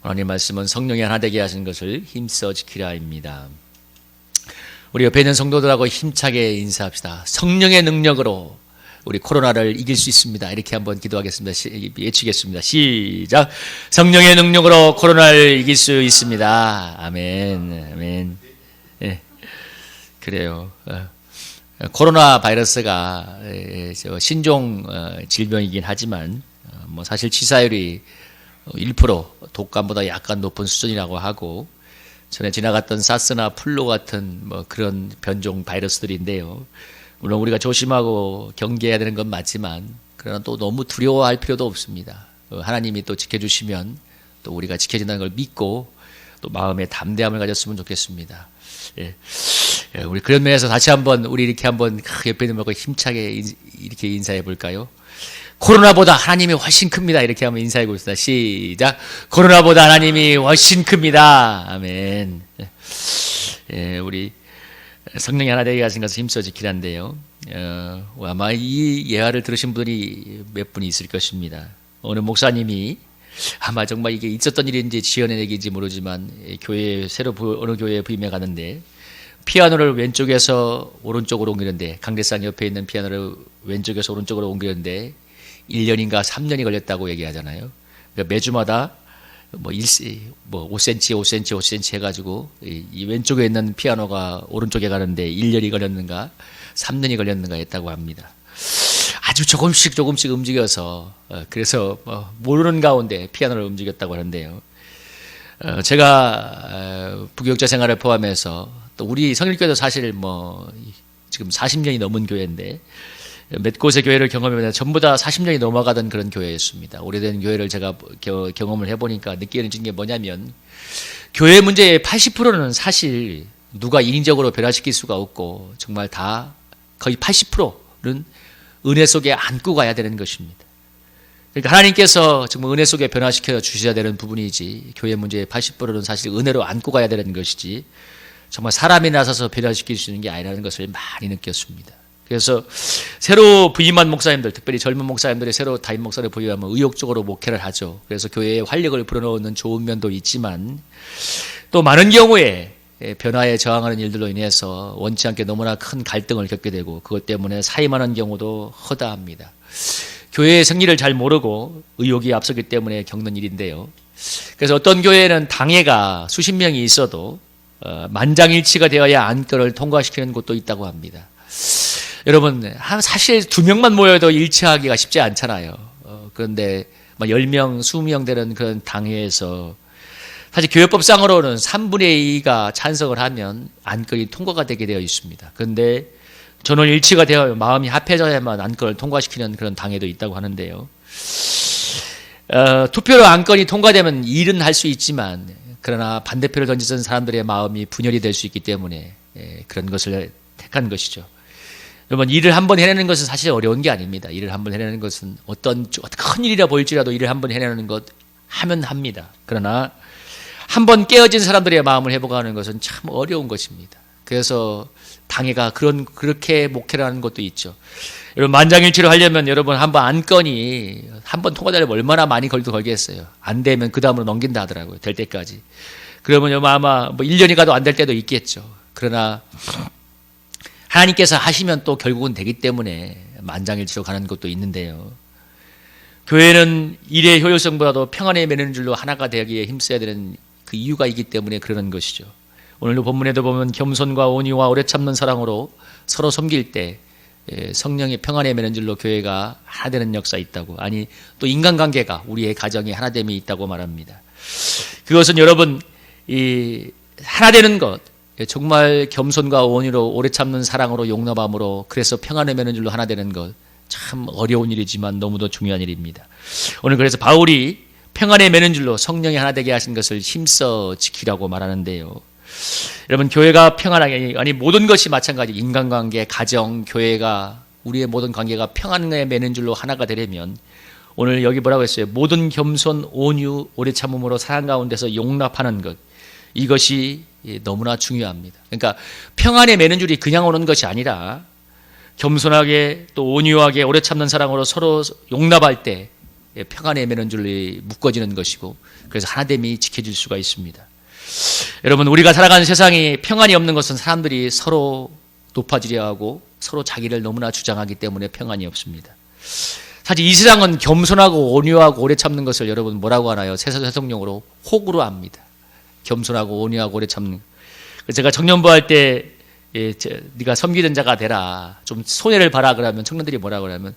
하나님 말씀은 성령이 하나 되게 하신 것을 힘써 지키라입니다. 우리 옆에 있는 성도들하고 힘차게 인사합시다. 성령의 능력으로 우리 코로나를 이길 수 있습니다. 이렇게 한번 기도하겠습니다. 외치겠습니다. 시작. 성령의 능력으로 코로나를 이길 수 있습니다. 아멘. 아멘. 예, 그래요. 코로나 바이러스가 신종 질병이긴 하지만 뭐 사실 치사율이 1% 독감보다 약간 높은 수준이라고 하고, 전에 지나갔던 사스나 플루 같은 뭐 그런 변종 바이러스들인데요. 물론 우리가 조심하고 경계해야 되는 건 맞지만, 그러나 또 너무 두려워할 필요도 없습니다. 하나님이 또 지켜주시면 또 우리가 지켜진다는 걸 믿고 또 마음의 담대함을 가졌으면 좋겠습니다. 예. 우리 그런 면에서 다시 한번 우리 이렇게 한번 옆에 있는 분과 힘차게 이렇게 인사해 볼까요? 코로나보다 하나님이 훨씬 큽니다. 이렇게 한번 인사해 보겠습니다. 시작. 코로나보다 하나님이 훨씬 큽니다. 아멘. 예, 우리 성령이 하나 되게 하신 것을 힘써 지키란데요. 아마 이 예화를 들으신 분이 몇 분이 있을 것입니다. 어느 목사님이 아마 정말 이게 있었던 일인지 지어낸 얘기인지 모르지만, 교회 새로 어느 교회에 부임해 가는데 피아노를 왼쪽에서 오른쪽으로 옮기는데, 강대상 옆에 있는 피아노를 왼쪽에서 오른쪽으로 옮기는데 1년인가 3년이 걸렸다고 얘기하잖아요. 그러니까 매주마다 뭐 5cm, 5cm, 5cm 해가지고 이 왼쪽에 있는 피아노가 오른쪽에 가는데 1년이 걸렸는가 3년이 걸렸는가 했다고 합니다. 아주 조금씩 움직여서 그래서 모르는 가운데 피아노를 움직였다고 하는데요. 제가 부교육자 생활을 포함해서 또 우리 성일교회도 사실 뭐 지금 40년이 넘은 교회인데 몇 곳의 교회를 경험해보면 전부 다 40년이 넘어가던 그런 교회였습니다. 오래된 교회를 제가 경험을 해보니까 느끼는 게 뭐냐면, 교회 문제의 80%는 사실 누가 인위적으로 변화시킬 수가 없고, 정말 다 거의 80%는 은혜 속에 안고 가야 되는 것입니다. 그러니까 하나님께서 정말 은혜 속에 변화시켜 주셔야 되는 부분이지, 교회 문제의 80%는 사실 은혜로 안고 가야 되는 것이지 정말 사람이 나서서 변화시킬 수 있는 게 아니라는 것을 많이 느꼈습니다. 그래서 새로 부임한 목사님들, 특별히 젊은 목사님들이 새로 담임 목사를 부임하면 의욕적으로 목회를 하죠. 그래서 교회에 활력을 불어넣는 좋은 면도 있지만, 또 많은 경우에 변화에 저항하는 일들로 인해서 원치 않게 너무나 큰 갈등을 겪게 되고, 그것 때문에 사임하는 경우도 허다합니다. 교회의 생리를 잘 모르고 의욕이 앞서기 때문에 겪는 일인데요. 그래서 어떤 교회는 당회가 수십 명이 있어도 만장일치가 되어야 안건을 통과시키는 곳도 있다고 합니다. 여러분, 사실 2명만 모여도 일치하기가 쉽지 않잖아요. 그런데 10명, 20명 되는 그런 당회에서 사실 교회법상으로는 3분의 2가 찬성을 하면 안건이 통과가 되게 되어 있습니다. 그런데 전원 일치가 되어 마음이 합해져야만 안건을 통과시키는 그런 당회도 있다고 하는데요. 투표로 안건이 통과되면 일은 할 수 있지만, 그러나 반대표를 던지던 사람들의 마음이 분열이 될 수 있기 때문에 그런 것을 택한 것이죠. 여러분, 일을 한번 해내는 것은 사실 어려운 게 아닙니다. 일을 한번 해내는 것은 어떤 큰 일이라 보일지라도 일을 한번 해내는 것 하면 합니다. 그러나 한번 깨어진 사람들의 마음을 회복하는 것은 참 어려운 것입니다. 그래서 당회가 그렇게 목회를 하는 것도 있죠. 여러분, 만장일치를 하려면 여러분 한번 안건이 한번 통과되려면 얼마나 많이 걸겠어요. 안 되면 그 다음으로 넘긴다 하더라고요. 될 때까지. 그러면 아마 1년이 가도 안 될 때도 있겠죠. 그러나 하나님께서 하시면 또 결국은 되기 때문에 만장일치로 가는 것도 있는데요. 교회는 일의 효율성보다도 평안에 매는 줄로 하나가 되기에 힘써야 되는 그 이유가 있기 때문에 그러는 것이죠. 오늘도 본문에도 보면 겸손과 온유와 오래 참는 사랑으로 서로 섬길 때 성령의 평안에 매는 줄로 교회가 하나 되는 역사 있다고, 아니 또 인간관계가 우리의 가정이 하나됨이 있다고 말합니다. 그것은 여러분, 이 하나 되는 것, 정말 겸손과 온유로 오래 참는 사랑으로 용납함으로, 그래서 평안에 매는 줄로 하나 되는 것, 참 어려운 일이지만 너무도 중요한 일입니다. 오늘 그래서 바울이 평안에 매는 줄로 성령이 하나 되게 하신 것을 힘써 지키라고 말하는데요. 여러분, 교회가 평안하게, 아니 모든 것이 마찬가지, 인간관계, 가정, 교회가, 우리의 모든 관계가 평안에 매는 줄로 하나가 되려면, 오늘 여기 뭐라고 했어요? 모든 겸손, 온유, 오래 참음으로 사랑 가운데서 용납하는 것, 이것이 너무나 중요합니다. 그러니까 평안에 매는 줄이 그냥 오는 것이 아니라 겸손하게 또 온유하게 오래 참는 사랑으로 서로 용납할 때 평안의 매는줄이 묶어지는 것이고, 그래서 하나됨이 지켜질 수가 있습니다. 여러분, 우리가 살아가는 세상이 평안이 없는 것은 사람들이 서로 높아지려 하고 서로 자기를 너무나 주장하기 때문에 평안이 없습니다. 사실 이 세상은 겸손하고 온유하고 오래 참는 것을 여러분 뭐라고 하나요? 세속용어로 호구로 합니다. 겸손하고 온유하고 오래 참는. 제가 청년부 할 때 네가 섬기는 자가 되라, 좀 손해를 봐라 그러면 청년들이 뭐라고 그러면,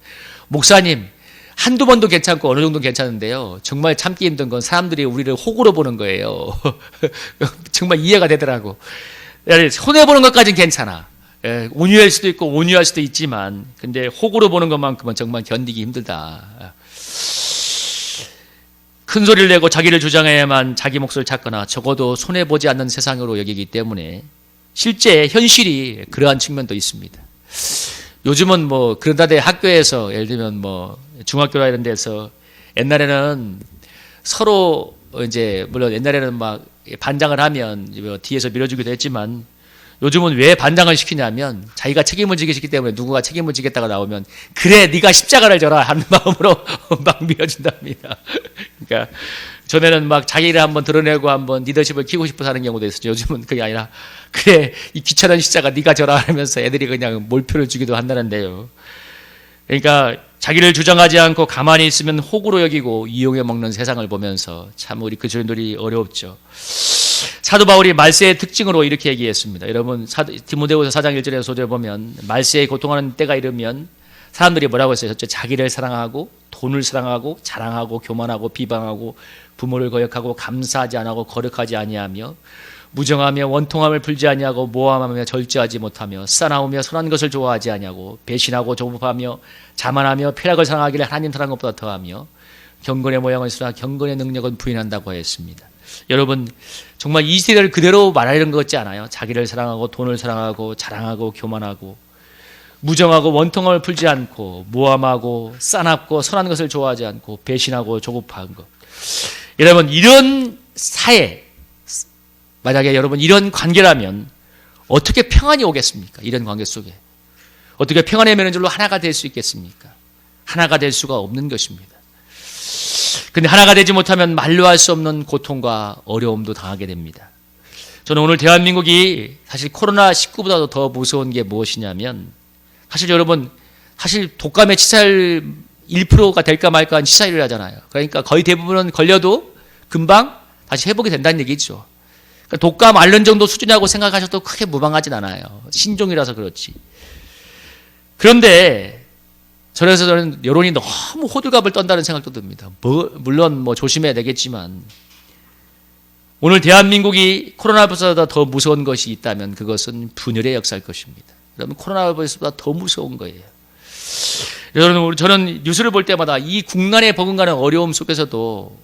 목사님 한두 번도 괜찮고 어느 정도 괜찮은데요, 정말 참기 힘든 건 사람들이 우리를 호구로 보는 거예요. 정말 이해가 되더라고. 손해 보는 것까지는 괜찮아. 온유할 수도 있고 온유할 수도 있지만, 근데 호구로 보는 것만큼은 정말 견디기 힘들다. 큰 소리를 내고 자기를 주장해야만 자기 몫을 찾거나 적어도 손해보지 않는 세상으로 여기기 때문에 실제 현실이 그러한 측면도 있습니다. 요즘은 뭐 그러다대 학교에서, 예를 들면 뭐 중학교나 이런 데서 옛날에는 서로 이제, 물론 옛날에는 막 반장을 하면 뒤에서 밀어주기도 했지만, 요즘은 왜 반장을 시키냐면 자기가 책임을 지기 싫기 때문에 누구가 책임을 지겠다가 나오면, 그래 네가 십자가를 져라 하는 마음으로 막 밀어준답니다. 그러니까 전에는 막 자기를 한번 드러내고 한번 리더십을 키우고 싶어서 하는 경우도 있었죠. 요즘은 그게 아니라, 그래 이 귀찮은 십자가 네가 져라 하면서 애들이 그냥 몰표를 주기도 한다는데요. 그러니까 자기를 주장하지 않고 가만히 있으면 호구로 여기고 이용해 먹는 세상을 보면서 참 우리 그리스도인들이 어렵죠. 사도 바울이 말세의 특징으로 이렇게 얘기했습니다. 여러분, 디모데후서 4장 1절에서 소절 보면, 말세에 고통하는 때가 이르면 사람들이 뭐라고 했어요? 첫째, 자기를 사랑하고 돈을 사랑하고 자랑하고 교만하고 비방하고 부모를 거역하고 감사하지 않고 거룩하지 아니하며 무정하며 원통함을 풀지 아니하고 모함하며 절제하지 못하며 싸나우며 선한 것을 좋아하지 아니하고 배신하고 조급하며 자만하며 쾌락을 사랑하기를 하나님 사랑한 것보다 더하며 경건의 모양을 쓰나 경건의 능력은 부인한다고 했습니다. 여러분, 정말 이 세대를 그대로 말하는 것 같지 않아요? 자기를 사랑하고 돈을 사랑하고 자랑하고 교만하고 무정하고 원통함을 풀지 않고 모함하고 싸납고 선한 것을 좋아하지 않고 배신하고 조급한 것. 여러분, 이런 사회, 만약에 여러분 이런 관계라면 어떻게 평안이 오겠습니까? 이런 관계 속에 어떻게 평안의 매는줄로 하나가 될 수 있겠습니까? 하나가 될 수가 없는 것입니다. 근데 하나가 되지 못하면 말로 할 수 없는 고통과 어려움도 당하게 됩니다. 저는 오늘 대한민국이 사실 코로나19보다도 더 무서운 게 무엇이냐면, 사실 여러분, 사실 독감의 치사율 1%가 될까 말까 한 치사율을 하잖아요. 그러니까 거의 대부분은 걸려도 금방 다시 회복이 된다는 얘기죠. 그러니까 독감 앓는 정도 수준이라고 생각하셔도 크게 무방하진 않아요. 신종이라서 그렇지. 그런데 저는 여론이 너무 호들갑을 떤다는 생각도 듭니다. 물론 조심해야 되겠지만, 오늘 대한민국이 코로나보다 더 무서운 것이 있다면 그것은 분열의 역사일 것입니다. 여러분, 코로나보다 더 무서운 거예요. 여러분, 저는 뉴스를 볼 때마다 이 국난에 버금가는 어려움 속에서도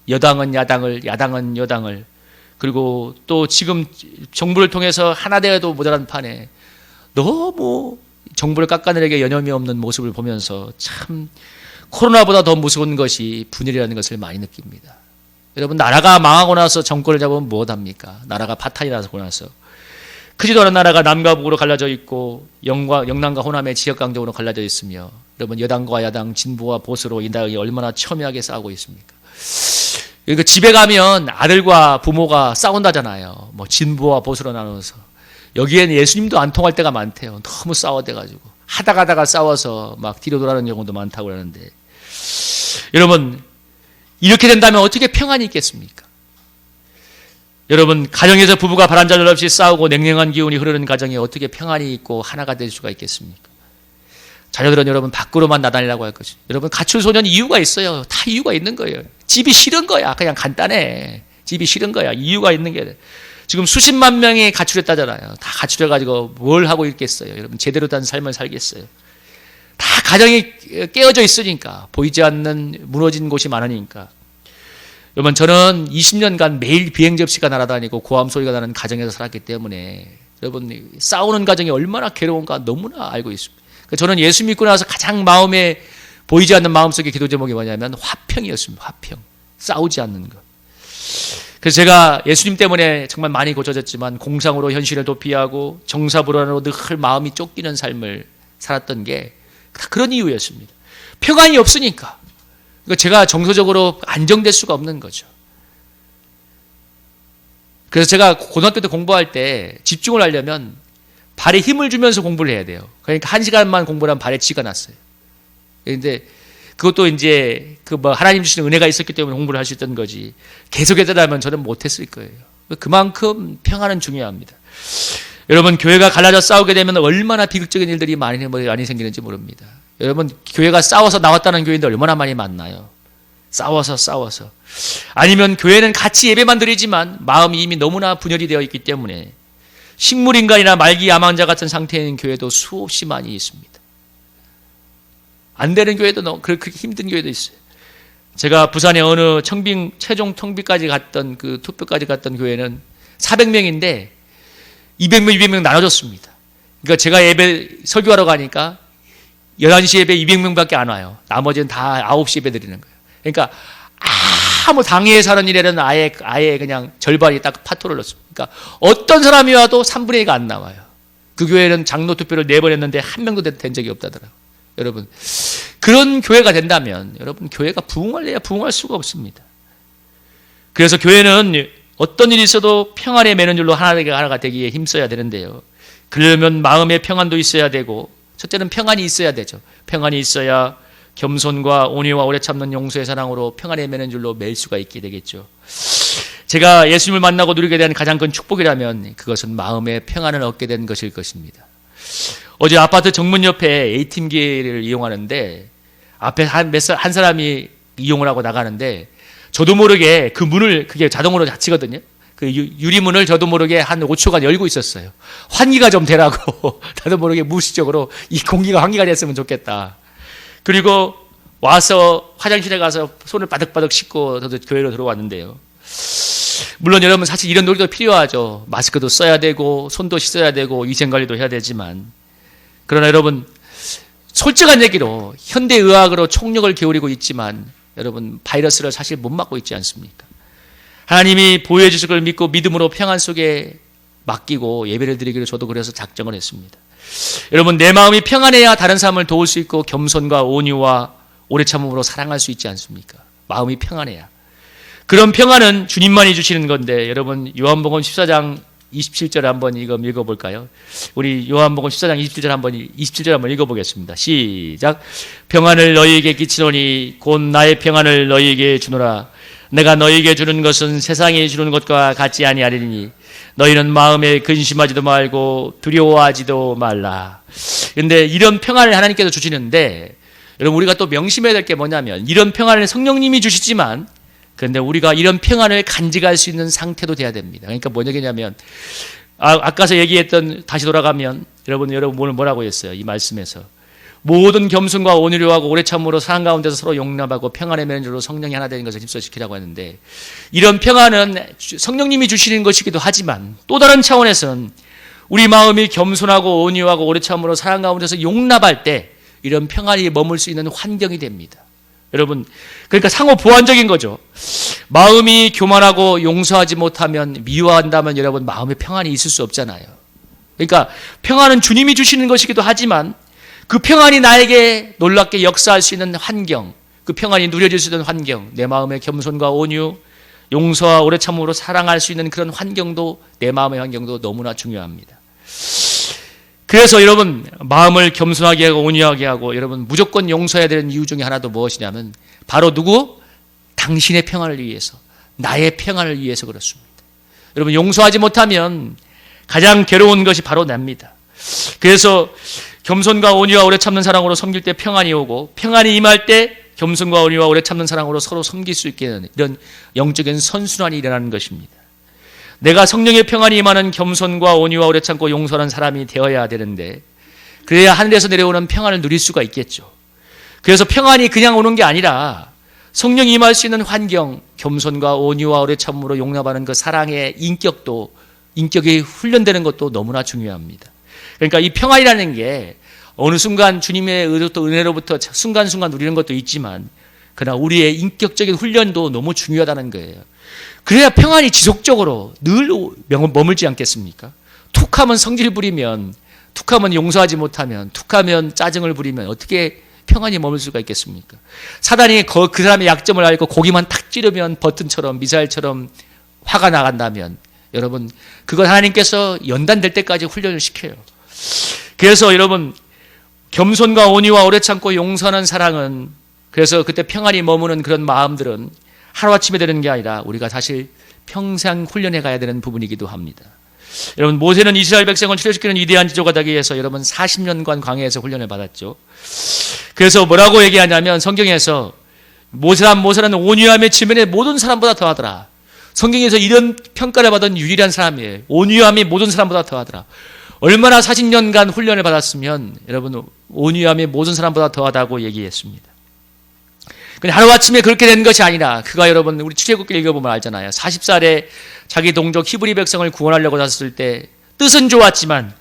여당은 야당을, 야당은 여당을, 그리고 또 지금 정부를 통해서 하나 되어도 모자란 판에 너무 정부를 깎아내리게 여념이 없는 모습을 보면서 참 코로나보다 더 무서운 것이 분열이라는 것을 많이 느낍니다. 여러분, 나라가 망하고 나서 정권을 잡으면 무엇합니까? 나라가 파탄이 나고 나서 크지도 않은 나라가 남과 북으로 갈라져 있고 영남과 호남의 지역강적으로 갈라져 있으며, 여러분, 여당과 야당, 진보와 보수로 이 나라가 얼마나 첨예하게 싸우고 있습니까? 그러니까 집에 가면 아들과 부모가 싸운다잖아요. 진보와 보수로 나눠서. 여기에는 예수님도 안 통할 때가 많대요. 너무 싸워대가지고 하다가 싸워서 막 뒤로 돌아가는 경우도 많다고 그러는데, 여러분, 이렇게 된다면 어떻게 평안이 있겠습니까? 여러분, 가정에서 부부가 바람잘 없이 싸우고 냉랭한 기운이 흐르는 가정에 어떻게 평안이 있고 하나가 될 수가 있겠습니까? 자녀들은 여러분 밖으로만 나다니라고 할 것이죠. 여러분, 가출 소년 이유가 있어요. 다 이유가 있는 거예요. 집이 싫은 거야. 그냥 간단해. 집이 싫은 거야. 이유가 있는 게. 지금 수십만 명이 가출했다잖아요. 다 가출해가지고 뭘 하고 있겠어요. 여러분, 제대로 된 삶을 살겠어요. 다 가정이 깨어져 있으니까, 보이지 않는 무너진 곳이 많으니까. 여러분, 저는 20년간 매일 비행 접시가 날아다니고 고함 소리가 나는 가정에서 살았기 때문에, 여러분, 싸우는 가정이 얼마나 괴로운가 너무나 알고 있습니다. 저는 예수 믿고 나서 가장 마음에 보이지 않는 마음속의 기도 제목이 뭐냐면 화평이었습니다. 화평. 싸우지 않는 것. 그래서 제가 예수님 때문에 정말 많이 고쳐졌지만 공상으로 현실을 도피하고 정사불안으로 늘 마음이 쫓기는 삶을 살았던 게 다 그런 이유였습니다. 평안이 없으니까. 그러니까 제가 정서적으로 안정될 수가 없는 거죠. 그래서 제가 고등학교 때 공부할 때 집중을 하려면 발에 힘을 주면서 공부를 해야 돼요. 그러니까 1시간만 공부를 하면 발에 쥐가 났어요. 그런데 그것도 이제 하나님 주시는 은혜가 있었기 때문에 공부를 할 수 있던 거지. 계속했더라면 저는 못했을 거예요. 그만큼 평안은 중요합니다. 여러분, 교회가 갈라져 싸우게 되면 얼마나 비극적인 일들이 많이 생기는지 모릅니다. 여러분, 교회가 싸워서 나왔다는 교회인데 얼마나 많이 만나요. 싸워서. 아니면 교회는 같이 예배만 드리지만 마음이 이미 너무나 분열이 되어 있기 때문에 식물인간이나 말기 야망자 같은 상태인 교회도 수없이 많이 있습니다. 안 되는 교회도 그렇게 힘든 교회도 있어요. 제가 부산에 어느 최종 청비까지 갔던 투표까지 갔던 교회는 400명인데 200명, 200명 나눠졌습니다. 그러니까 제가 예배 설교하러 가니까 11시 예배 200명밖에 안 와요. 나머지는 다 9시 예배 드리는 거예요. 그러니까 아무 당회에 사는 일에는 아예 그냥 절반이 딱 파토를 넣습니다. 그러니까 어떤 사람이 와도 3분의 2가 안 나와요. 그 교회는 장로 투표를 4번 했는데 한 명도 된 적이 없다더라고요. 여러분, 그런 교회가 된다면 여러분, 교회가 부흥할래야 부흥할 수가 없습니다. 그래서 교회는 어떤 일이 있어도 평안에 매는 줄로 하나가 되기에 힘써야 되는데요. 그러려면 마음의 평안도 있어야 되고, 첫째는 평안이 있어야 되죠. 평안이 있어야 겸손과 온유와 오래 참는 용서의 사랑으로 평안에 매는 줄로 맬 수가 있게 되겠죠. 제가 예수님을 만나고 누리게 된 가장 큰 축복이라면 그것은 마음의 평안을 얻게 된 것일 것입니다. 어제 아파트 정문 옆에 A팀기를 이용하는데 앞에 한 사람이 이용을 하고 나가는데 저도 모르게 그 문을, 그게 자동으로 닫히거든요. 그 유리문을 저도 모르게 한 5초간 열고 있었어요. 환기가 좀 되라고. 나도 모르게 무의식적으로 이 공기가 환기가 됐으면 좋겠다. 그리고 와서 화장실에 가서 손을 바득바득 씻고 저도 교회로 들어왔는데요. 물론 여러분, 사실 이런 놀이도 필요하죠. 마스크도 써야 되고 손도 씻어야 되고 위생관리도 해야 되지만, 그러나 여러분, 솔직한 얘기로 현대의학으로 총력을 기울이고 있지만 여러분, 바이러스를 사실 못 막고 있지 않습니까? 하나님이 보호해 주실 걸 믿고 믿음으로 평안 속에 맡기고 예배를 드리기를 저도 그래서 작정을 했습니다. 여러분, 내 마음이 평안해야 다른 사람을 도울 수 있고 겸손과 온유와 오래 참음으로 사랑할 수 있지 않습니까? 마음이 평안해야. 그런 평안은 주님만이 주시는 건데, 여러분, 요한복음 14장 27절 한번 읽어볼까요? 우리 요한복음 14장 27절 한번 읽어보겠습니다. 시작. 평안을 너희에게 끼치노니 곧 나의 평안을 너희에게 주노라. 내가 너희에게 주는 것은 세상이 주는 것과 같지 아니하리니 너희는 마음에 근심하지도 말고 두려워하지도 말라. 그런데 이런 평안을 하나님께서 주시는데, 여러분, 우리가 또 명심해야 될 게 뭐냐면, 이런 평안을 성령님이 주시지만 그런데 우리가 이런 평안을 간직할 수 있는 상태도 돼야 됩니다. 그러니까 뭔 얘기냐면, 아까서 얘기했던, 다시 돌아가면 여러분 오늘 뭐라고 했어요? 이 말씀에서 모든 겸손과 온유하고 오래 참음으로 사랑 가운데서 서로 용납하고 평안의 매는 줄로 성령이 하나 되는 것을 힘써 지키라고 했는데, 이런 평안은 성령님이 주시는 것이기도 하지만 또 다른 차원에서는 우리 마음이 겸손하고 온유하고 오래 참음으로 사랑 가운데서 용납할 때 이런 평안이 머물 수 있는 환경이 됩니다. 여러분, 그러니까 상호 보완적인 거죠. 마음이 교만하고 용서하지 못하면, 미워한다면 여러분, 마음에 평안이 있을 수 없잖아요. 그러니까 평안은 주님이 주시는 것이기도 하지만 그 평안이 나에게 놀랍게 역사할 수 있는 환경, 그 평안이 누려질 수 있는 환경, 내 마음의 겸손과 온유, 용서와 오래 참음으로 사랑할 수 있는 그런 환경도, 내 마음의 환경도 너무나 중요합니다. 그래서 여러분, 마음을 겸손하게 하고 온유하게 하고 여러분, 무조건 용서해야 되는 이유 중에 하나도 무엇이냐면 바로 누구? 당신의 평안을 위해서, 나의 평안을 위해서 그렇습니다. 여러분, 용서하지 못하면 가장 괴로운 것이 바로 납니다. 그래서 겸손과 온유와 오래 참는 사랑으로 섬길 때 평안이 오고, 평안이 임할 때 겸손과 온유와 오래 참는 사랑으로 서로 섬길 수 있게 되는 이런 영적인 선순환이 일어나는 것입니다. 내가 성령의 평안이 임하는 겸손과 온유와 오래 참고 용서하는 사람이 되어야 되는데, 그래야 하늘에서 내려오는 평안을 누릴 수가 있겠죠. 그래서 평안이 그냥 오는 게 아니라 성령이 임할 수 있는 환경, 겸손과 온유와 오래 참음으로 용납하는 그 사랑의 인격이 훈련되는 것도 너무나 중요합니다. 그러니까 이 평안이라는 게 어느 순간 주님의 은혜로부터 순간순간 누리는 것도 있지만, 그러나 우리의 인격적인 훈련도 너무 중요하다는 거예요. 그래야 평안이 지속적으로 늘 머물지 않겠습니까? 툭하면 성질 부리면, 툭하면 용서하지 못하면, 툭하면 짜증을 부리면 어떻게 평안히 머물 수가 있겠습니까? 사단이 그 사람의 약점을 알고 고기만 탁 찌르면 버튼처럼 미사일처럼 화가 나간다면 여러분 그건 하나님께서 연단될 때까지 훈련을 시켜요. 그래서 여러분 겸손과 온유와 오래 참고 용서하는 사랑은 그래서 그때 평안히 머무는 그런 마음들은 하루아침에 되는 게 아니라 우리가 사실 평생 훈련해 가야 되는 부분이기도 합니다. 여러분 모세는 이스라엘 백성을 출애굽시키는 위대한 지도가 되기 위해서 여러분 40년간 광야에서 훈련을 받았죠. 그래서 뭐라고 얘기하냐면 성경에서 모세는 온유함의 지면에 모든 사람보다 더하더라. 성경에서 이런 평가를 받은 유일한 사람이에요. 온유함이 모든 사람보다 더하더라. 얼마나 40년간 훈련을 받았으면 여러분 온유함이 모든 사람보다 더하다고 얘기했습니다. 근데 하루아침에 그렇게 된 것이 아니라 그가 여러분 우리 출애굽기 읽어보면 알잖아요. 40살에 자기 동족 히브리 백성을 구원하려고 나섰을 때 뜻은 좋았지만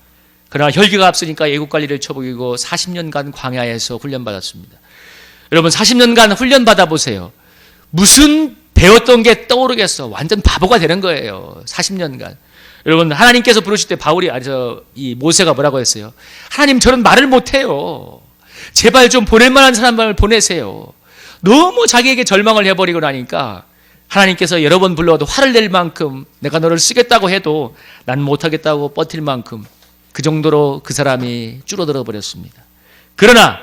그러나 혈기가 앞서니까 애국관리를 쳐버리고 40년간 광야에서 훈련받았습니다. 여러분 40년간 훈련받아 보세요. 무슨 배웠던 게 떠오르겠어. 완전 바보가 되는 거예요. 40년간. 여러분 하나님께서 부르실 때 이 모세가 뭐라고 했어요? 하나님 저는 말을 못해요. 제발 좀 보낼 만한 사람을 보내세요. 너무 자기에게 절망을 해버리고 나니까 하나님께서 여러 번 불러도 화를 낼 만큼 내가 너를 쓰겠다고 해도 난 못하겠다고 버틸 만큼 그 정도로 그 사람이 줄어들어 버렸습니다. 그러나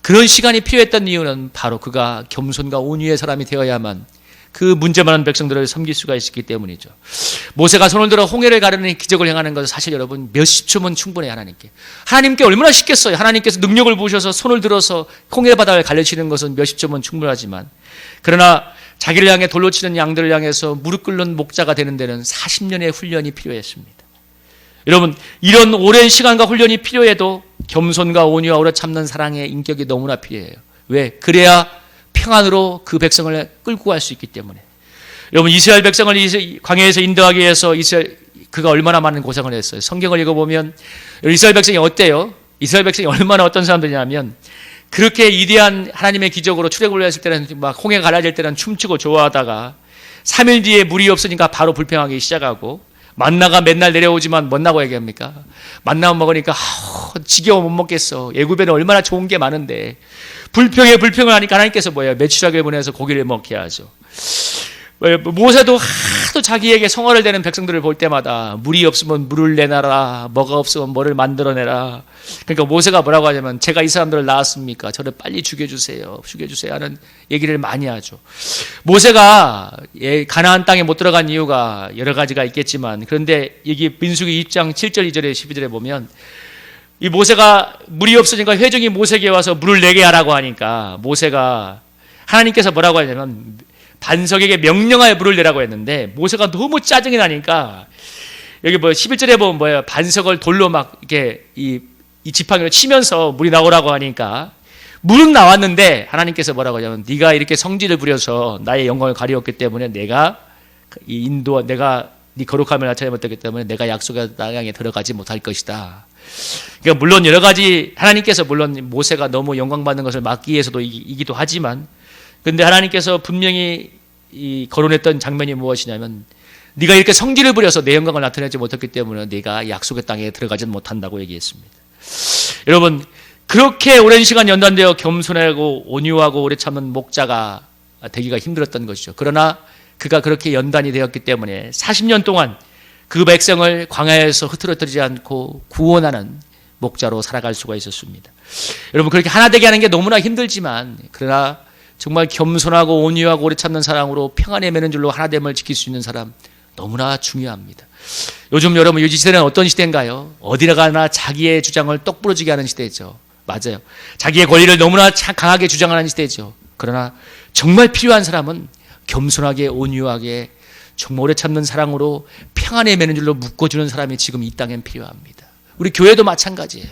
그런 시간이 필요했던 이유는 바로 그가 겸손과 온유의 사람이 되어야만 그 문제 많은 백성들을 섬길 수가 있었기 때문이죠. 모세가 손을 들어 홍해를 가르는 기적을 행하는 것은 사실 여러분 몇십 초면 충분해요. 하나님께 얼마나 쉽겠어요. 하나님께서 능력을 부으셔서 손을 들어서 홍해 바다를 가르치는 것은 몇십 초면 충분하지만 그러나 자기를 향해 돌로 치는 양들을 향해서 무릎 꿇는 목자가 되는 데는 40년의 훈련이 필요했습니다. 여러분 이런 오랜 시간과 훈련이 필요해도 겸손과 온유와 오래 참는 사랑의 인격이 너무나 필요해요. 왜? 그래야 평안으로 그 백성을 끌고 갈 수 있기 때문에. 여러분 이스라엘 백성을 광야에서 인도하기 위해서 그가 얼마나 많은 고생을 했어요. 성경을 읽어보면 이스라엘 백성이 어때요? 이스라엘 백성이 얼마나 어떤 사람들이냐면 그렇게 위대한 하나님의 기적으로 출애굽을 했을 때는 막 홍해 갈라질 때는 춤추고 좋아하다가 3일 뒤에 물이 없으니까 바로 불평하기 시작하고 만나가 맨날 내려오지만 뭐라고 얘기합니까? 만나 먹으니까 지겨워 못 먹겠어. 애굽에는 얼마나 좋은 게 많은데 불평을 하니까 하나님께서 뭐예요? 메추라기를 보내서 고기를 먹게 하죠. 모세도 하도 자기에게 성화를 내는 백성들을 볼 때마다 물이 없으면 물을 내놔라, 뭐가 없으면 뭐를 만들어내라. 그러니까 모세가 뭐라고 하냐면 제가 이 사람들을 낳았습니까? 저를 빨리 죽여주세요 하는 얘기를 많이 하죠. 모세가 가나안 땅에 못 들어간 이유가 여러 가지가 있겠지만 그런데 여기 민수기 2장 7절 2절에 12절에 보면 이 모세가 물이 없으니까 회중이 모세에게 와서 물을 내게 하라고 하니까 모세가 하나님께서 뭐라고 하냐면 반석에게 명령하여 물을 내라고 했는데 모세가 너무 짜증이 나니까 여기 11절에 보면 뭐예요? 반석을 돌로 막 이렇게 이 지팡이로 치면서 물이 나오라고 하니까 물은 나왔는데 하나님께서 뭐라고 하냐면 네가 이렇게 성질을 부려서 나의 영광을 가리웠기 때문에 내가 네 거룩함을 나타내지 못했기 때문에 내가 약속의 땅에 들어가지 못할 것이다. 그러니까 물론 여러 가지 하나님께서 물론 모세가 너무 영광 받는 것을 막기 위해서도 이기도 하지만 근데 하나님께서 분명히 거론했던 장면이 무엇이냐면 네가 이렇게 성질을 부려서 내 영광을 나타내지 못했기 때문에 네가 약속의 땅에 들어가지 못한다고 얘기했습니다. 여러분 그렇게 오랜 시간 연단되어 겸손하고 온유하고 오래 참는 목자가 되기가 힘들었던 것이죠. 그러나 그가 그렇게 연단이 되었기 때문에 40년 동안 그 백성을 광야에서 흐트러뜨리지 않고 구원하는 목자로 살아갈 수가 있었습니다. 여러분 그렇게 하나 되게 하는 게 너무나 힘들지만 그러나 정말 겸손하고 온유하고 오래 참는 사랑으로 평안에 매는 줄로 하나됨을 지킬 수 있는 사람 너무나 중요합니다. 요즘 여러분 이 시대는 어떤 시대인가요? 어디나 가나 자기의 주장을 똑부러지게 하는 시대죠. 맞아요. 자기의 권리를 너무나 강하게 주장하는 시대죠. 그러나 정말 필요한 사람은 겸손하게 온유하게 정말 오래 참는 사랑으로 평안에 매는 줄로 묶어주는 사람이 지금 이 땅엔 필요합니다. 우리 교회도 마찬가지예요.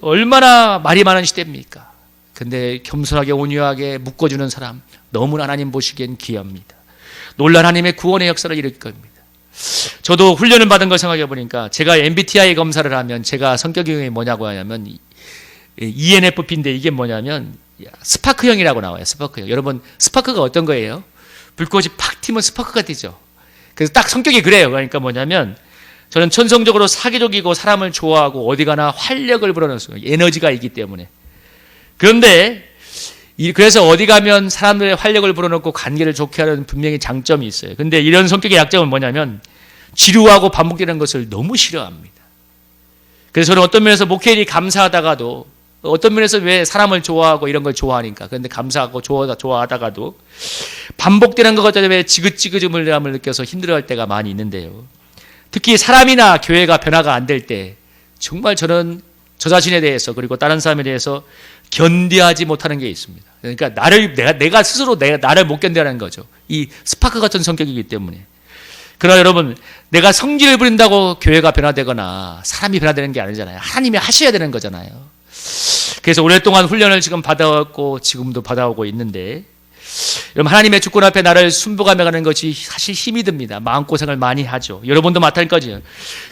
얼마나 말이 많은 시대입니까? 근데 겸손하게 온유하게 묶어주는 사람 너무나 하나님 보시기엔 귀합니다. 놀란 하나님의 구원의 역사를 일으킬 겁니다. 저도 훈련을 받은 걸 생각해 보니까 제가 MBTI 검사를 하면 제가 성격형이 뭐냐고 하냐면 ENFP인데 이게 뭐냐면 스파크형이라고 나와요. 스파크형. 여러분 스파크가 어떤 거예요? 불꽃이 팍 튀면 스파크가 되죠. 그래서 딱 성격이 그래요. 그러니까 뭐냐면 저는 천성적으로 사기적이고 사람을 좋아하고 어디 가나 활력을 불어넣어요. 에너지가 있기 때문에. 그런데 그래서 어디 가면 사람들의 활력을 불어넣고 관계를 좋게 하는 분명히 장점이 있어요. 근데 이런 성격의 약점은 뭐냐면 지루하고 반복되는 것을 너무 싫어합니다. 그래서 저는 어떤 면에서 목회일이 감사하다가도 어떤 면에서 왜 사람을 좋아하고 이런 걸 좋아하니까 그런데 감사하고 좋아하다가도 반복되는 것 때문에 지긋지긋함을 느껴서 힘들어할 때가 많이 있는데요. 특히 사람이나 교회가 변화가 안 될 때 정말 저는 저 자신에 대해서 그리고 다른 사람에 대해서 견디하지 못하는 게 있습니다. 그러니까 내가 스스로 나를 못 견뎌하는 거죠. 이 스파크 같은 성격이기 때문에. 그러나 여러분, 내가 성질을 부린다고 교회가 변화되거나 사람이 변화되는 게 아니잖아요. 하나님이 하셔야 되는 거잖아요. 그래서 오랫동안 훈련을 지금 받아왔고 지금도 받아오고 있는데, 여러분 하나님의 주권 앞에 나를 순복하며 가는 것이 사실 힘이 듭니다. 마음고생을 많이 하죠. 여러분도 마찬가지예요.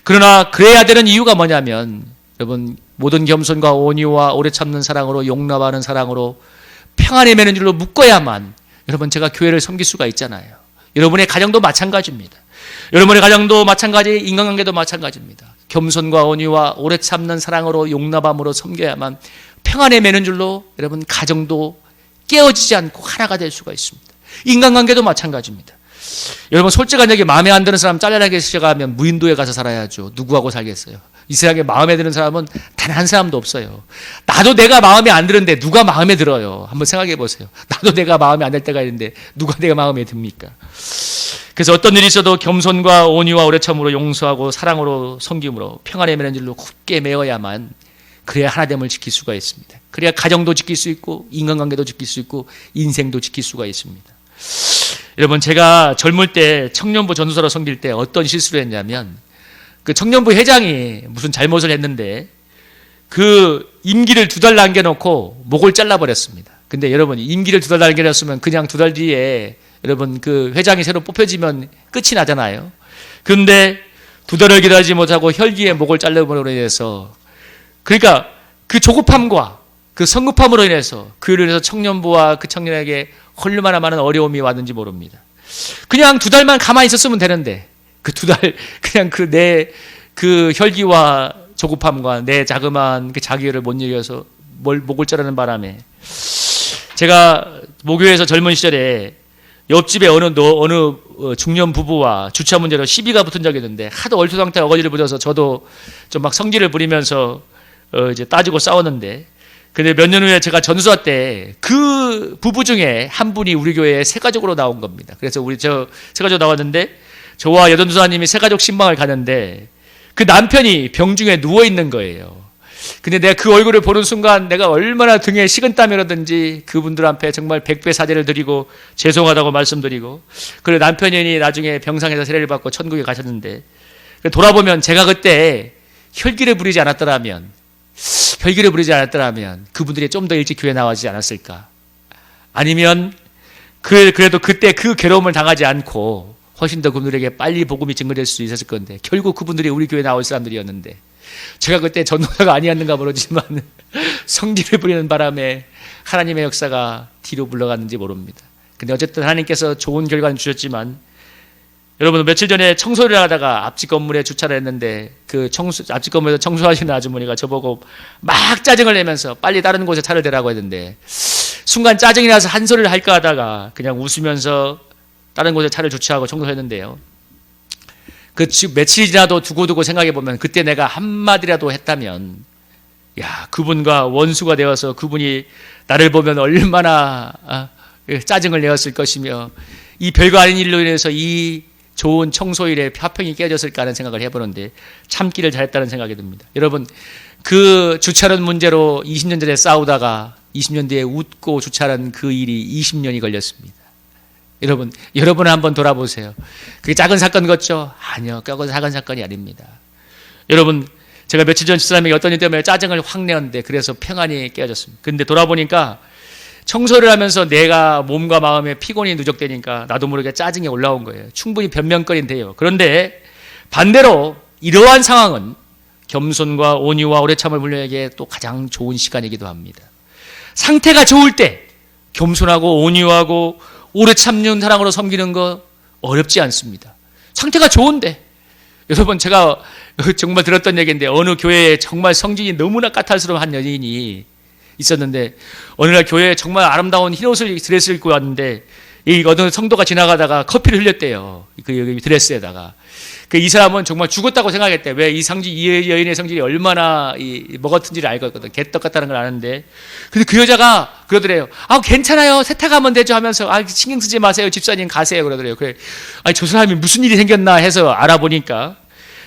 그러나 그래야 되는 이유가 뭐냐면 여러분 모든 겸손과 온유와 오래 참는 사랑으로 용납하는 사랑으로 평안에 매는 줄로 묶어야만 여러분 제가 교회를 섬길 수가 있잖아요. 여러분의 가정도 마찬가지입니다. 여러분의 가정도 마찬가지, 인간관계도 마찬가지입니다. 겸손과 온유와 오래 참는 사랑으로 용납함으로 섬겨야만 평안에 매는 줄로 여러분 가정도 깨어지지 않고 하나가 될 수가 있습니다. 인간관계도 마찬가지입니다. 여러분 솔직한 얘기, 마음에 안 드는 사람 잘라나게 시작하면 무인도에 가서 살아야죠. 누구하고 살겠어요? 이 세상에 마음에 드는 사람은 단 한 사람도 없어요. 나도 내가 마음에 안 드는데 누가 마음에 들어요? 한번 생각해 보세요. 나도 내가 마음에 안 들 때가 있는데 누가 내가 마음에 듭니까? 그래서 어떤 일이 있어도 겸손과 온유와 오래 참음으로 용서하고 사랑으로 섬김으로 평안의 매는 줄로 굳게 매어야만 그래야 하나됨을 지킬 수가 있습니다. 그래야 가정도 지킬 수 있고 인간관계도 지킬 수 있고 인생도 지킬 수가 있습니다. 여러분 제가 젊을 때 청년부 전도사로 섬길 때 어떤 실수를 했냐면 그 청년부 회장이 무슨 잘못을 했는데 그 임기를 2달 남겨놓고 목을 잘라버렸습니다. 근데 여러분 임기를 2달 남겨놨으면 그냥 2달 뒤에 여러분 그 회장이 새로 뽑혀지면 끝이 나잖아요. 그런데 2달을 기다리지 못하고 혈기에 목을 잘라버림으로 인해서 그러니까 그 조급함과 그 성급함으로 인해서 그로 인해서 청년부와 그 청년에게 얼마나 많은 어려움이 왔는지 모릅니다. 그냥 2달만 가만히 있었으면 되는데 그 2달 그냥 그 혈기와 조급함과 내 자그마한 그 자기를 못 이겨서 목을 자르는 바람에 제가 모교에서 젊은 시절에 옆집에 어느 중년 부부와 주차 문제로 시비가 붙은 적이 있는데 하도 얼토당토 어거지를 부려서 저도 좀 막 성질을 부리면서 이제 따지고 싸웠는데 근데 몇 년 후에 제가 전수사 때 그 부부 중에 한 분이 우리 교회에 새가족으로 나온 겁니다. 그래서 저 새가족 나왔는데 저와 여전도사님이 새가족 신방을 가는데 그 남편이 병중에 누워 있는 거예요. 근데 내가 그 얼굴을 보는 순간 내가 얼마나 등에 식은땀이 흐르든지 그분들 앞에 정말 100배 사죄를 드리고 죄송하다고 말씀드리고 그리고 남편이 나중에 병상에서 세례를 받고 천국에 가셨는데 돌아보면 제가 그때 혈기를 부리지 않았더라면 그분들이 좀 더 일찍 교회 나와지 않았을까? 아니면 그래도 그때 그 괴로움을 당하지 않고 훨씬 더 그분들에게 빨리 복음이 증거될 수 있었을 건데 결국 그분들이 우리 교회 나올 사람들이었는데 제가 그때 전도사가 아니었는가 모르지만 성질을 부리는 바람에 하나님의 역사가 뒤로 물러갔는지 모릅니다. 근데 어쨌든 하나님께서 좋은 결과는 주셨지만 여러분 며칠 전에 청소를 하다가 앞집 건물에 주차를 했는데 그 앞집 건물에서 청소하시는 아주머니가 저보고 막 짜증을 내면서 빨리 다른 곳에 차를 대라고 했는데 순간 짜증이 나서 한 소리를 할까 하다가 그냥 웃으면서 다른 곳에 차를 주차하고 청소했는데요. 그 며칠이 지나도 두고두고 생각해 보면 그때 내가 한마디라도 했다면 야 그분과 원수가 되어서 그분이 나를 보면 얼마나 짜증을 내었을 것이며 이 별거 아닌 일로 인해서 이 좋은 청소일에 화평이 깨졌을까 하는 생각을 해보는데 참기를 잘했다는 생각이 듭니다. 여러분 그 주차는 문제로 20년 전에 싸우다가 20년 뒤에 웃고 주차한 그 일이 20년이 걸렸습니다. 여러분은 한번 돌아보세요. 그게 작은 사건 같죠? 아니요. 작은 사건이 아닙니다. 여러분 제가 며칠 전 집사람에게 어떤 일 때문에 짜증을 확 내었는데 그래서 평안이 깨졌습니다. 근데 돌아보니까 청소를 하면서 내가 몸과 마음에 피곤이 누적되니까 나도 모르게 짜증이 올라온 거예요. 충분히 변명거리인데요. 그런데 반대로 이러한 상황은 겸손과 온유와 오래 참을 분량에게 또 가장 좋은 시간이기도 합니다. 상태가 좋을 때 겸손하고 온유하고 오래 참는 사랑으로 섬기는 거 어렵지 않습니다. 상태가 좋은데 여러분, 제가 정말 들었던 얘기인데, 어느 교회에 정말 성진이 너무나 까탈스러운 한 연인이 있었는데, 어느 날 교회에 정말 아름다운 흰 옷을 드레스를 입고 왔는데, 이 어느 성도가 지나가다가 커피를 흘렸대요. 그 드레스에다가. 이 사람은 정말 죽었다고 생각했대. 왜 이 여인의 성질이 얼마나 먹었는지를 알거든. 개떡 같다는 걸 아는데. 근데 그 여자가 그러더래요. 괜찮아요. 세탁하면 되죠 하면서, 신경 쓰지 마세요. 집사님 가세요. 그러더래요. 그래. 저 사람이 무슨 일이 생겼나 해서 알아보니까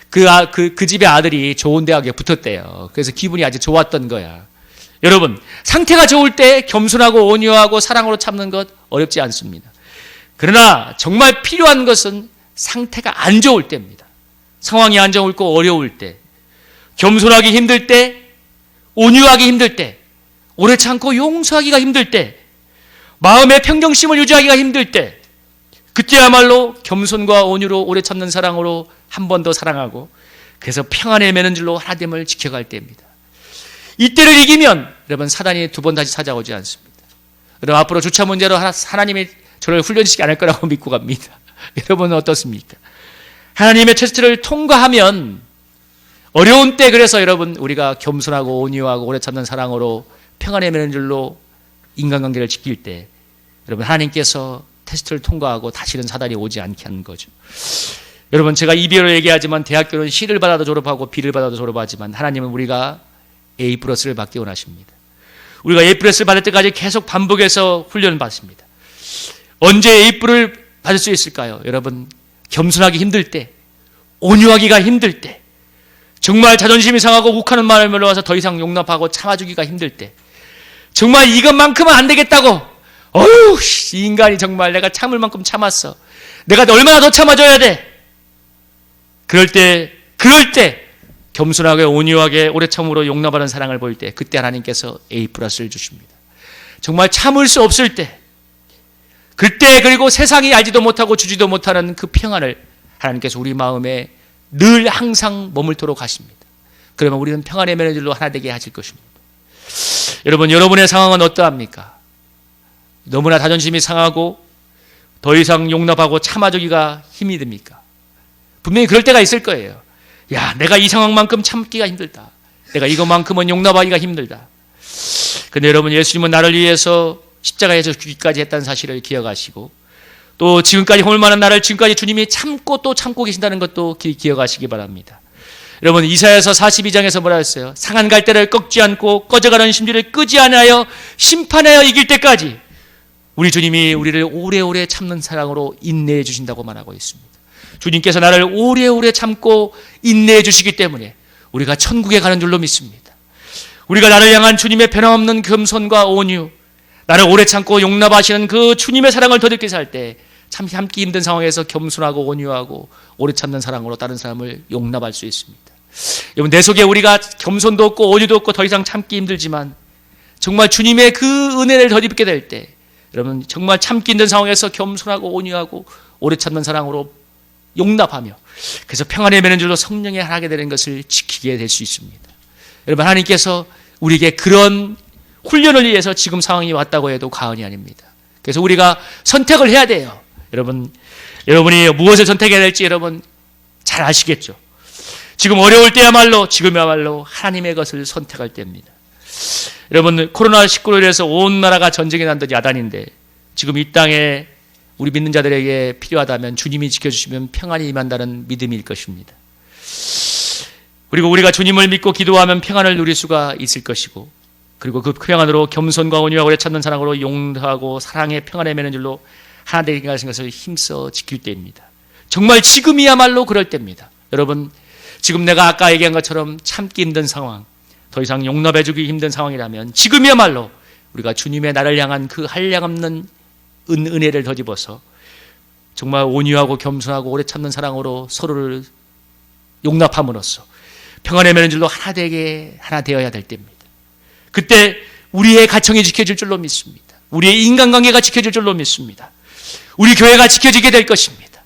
그 집의 아들이 좋은 대학에 붙었대요. 그래서 기분이 아주 좋았던 거야. 여러분, 상태가 좋을 때 겸손하고 온유하고 사랑으로 참는 것 어렵지 않습니다. 그러나 정말 필요한 것은 상태가 안 좋을 때입니다. 상황이 안 좋고 어려울 때, 겸손하기 힘들 때, 온유하기 힘들 때, 오래 참고 용서하기가 힘들 때, 마음의 평정심을 유지하기가 힘들 때, 그때야말로 겸손과 온유로 오래 참는 사랑으로 한 번 더 사랑하고, 그래서 평안에 매는 줄로 하나됨을 지켜갈 때입니다. 이때를 이기면 여러분, 사단이 두 번 다시 찾아오지 않습니다. 여러분, 앞으로 주차 문제로 하나님이 저를 훈련시키지 않을 거라고 믿고 갑니다. 여러분은 어떻습니까? 하나님의 테스트를 통과하면 어려운 때, 그래서 여러분, 우리가 겸손하고 온유하고 오래 참는 사랑으로 평안에 매는 줄로 인간관계를 지킬 때, 여러분, 하나님께서 테스트를 통과하고 다시는 사단이 오지 않게 하는 거죠. 여러분, 제가 이별을 얘기하지만 대학교는 C를 받아도 졸업하고 B를 받아도 졸업하지만 하나님은 우리가 A+를 받기 원하십니다. 우리가 A+를 받을 때까지 계속 반복해서 훈련을 받습니다. 언제 A+를 받을 수 있을까요? 여러분, 겸손하기 힘들 때, 온유하기가 힘들 때, 정말 자존심이 상하고 욱하는 말을 물러와서 더 이상 용납하고 참아주기가 힘들 때, 정말 이것만큼은 안 되겠다고, 이 인간이 정말 내가 참을 만큼 참았어. 내가 얼마나 더 참아줘야 돼? 그럴 때 겸손하게 온유하게 오래 참으로 용납하는 사랑을 보일 때, 그때 하나님께서 A+를 주십니다. 정말 참을 수 없을 때, 그때, 그리고 세상이 알지도 못하고 주지도 못하는 그 평안을 하나님께서 우리 마음에 늘 항상 머물도록 하십니다. 그러면 우리는 평안의 매너질로 하나 되게 하실 것입니다. 여러분, 여러분의 상황은 어떠합니까? 너무나 자존심이 상하고 더 이상 용납하고 참아주기가 힘이 듭니까? 분명히 그럴 때가 있을 거예요. 내가 이 상황만큼 참기가 힘들다. 내가 이것만큼은 용납하기가 힘들다. 근데 여러분, 예수님은 나를 위해서 십자가에서 죽기까지 했다는 사실을 기억하시고, 또 지금까지 홀만한 나를 지금까지 주님이 참고 또 참고 계신다는 것도 기억하시기 바랍니다. 여러분, 이사야서 42장에서 뭐라 했어요? 상한 갈대를 꺾지 않고 꺼져가는 심지를 끄지 않아요 심판하여 이길 때까지 우리 주님이 우리를 오래오래 참는 사랑으로 인내해 주신다고 말하고 있습니다. 주님께서 나를 오래오래 참고 인내해 주시기 때문에 우리가 천국에 가는 줄로 믿습니다. 우리가 나를 향한 주님의 변함없는 겸손과 온유, 나를 오래 참고 용납하시는 그 주님의 사랑을 더 느끼게 살 때 참 참기 힘든 상황에서 겸손하고 온유하고 오래 참는 사랑으로 다른 사람을 용납할 수 있습니다. 여러분, 내 속에 우리가 겸손도 없고 온유도 없고 더 이상 참기 힘들지만 정말 주님의 그 은혜를 덧입게 될 때, 여러분, 정말 참기 힘든 상황에서 겸손하고 온유하고 오래 참는 사랑으로 용납하며, 그래서 평안에 매는 줄로 성령에 하게 되는 것을 지키게 될 수 있습니다. 여러분, 하나님께서 우리에게 그런 훈련을 위해서 지금 상황이 왔다고 해도 과언이 아닙니다. 그래서 우리가 선택을 해야 돼요. 여러분이 무엇을 선택해야 될지 여러분 잘 아시겠죠? 지금 어려울 때야말로, 지금이야말로 하나님의 것을 선택할 때입니다. 여러분, 코로나19로 인해서 온 나라가 전쟁이 난던 야단인데, 지금 이 땅에 우리 믿는 자들에게 필요하다면 주님이 지켜주시면 평안이 임한다는 믿음일 것입니다. 그리고 우리가 주님을 믿고 기도하면 평안을 누릴 수가 있을 것이고, 그리고 그 평안으로 겸손과 온유와 오래 참는 사랑으로 용서하고 사랑의 평안에 매는 줄로 하나 되게 하신 것을 힘써 지킬 때입니다. 정말 지금이야말로 그럴 때입니다. 여러분, 지금 내가 아까 얘기한 것처럼 참기 힘든 상황, 더 이상 용납해주기 힘든 상황이라면 지금이야말로 우리가 주님의 나를 향한 그 한량없는 은혜를 덧입어서 정말 온유하고 겸손하고 오래 참는 사랑으로 서로를 용납함으로써 평안에 매는 줄로 하나 되어야 될 때입니다. 그때 우리의 가정이 지켜질 줄로 믿습니다. 우리의 인간관계가 지켜질 줄로 믿습니다. 우리 교회가 지켜지게 될 것입니다.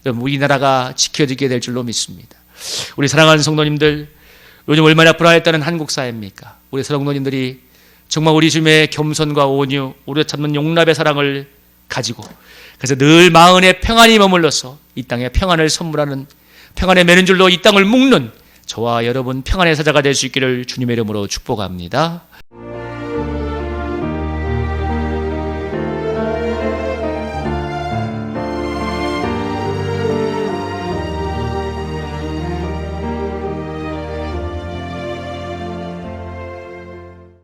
우리나라가 지켜지게 될 줄로 믿습니다. 우리 사랑하는 성도님들, 요즘 얼마나 불화했다는 한국 사회입니까? 우리 성도님들이 정말 우리 주님의 겸손과 온유, 오래 참는 용납의 사랑을 가지고, 그래서 늘 마음에 평안이 머물러서 이 땅에 평안을 선물하는 평안의 매는 줄로 이 땅을 묶는 저와 여러분 평안의 사자가 될 수 있기를 주님의 이름으로 축복합니다.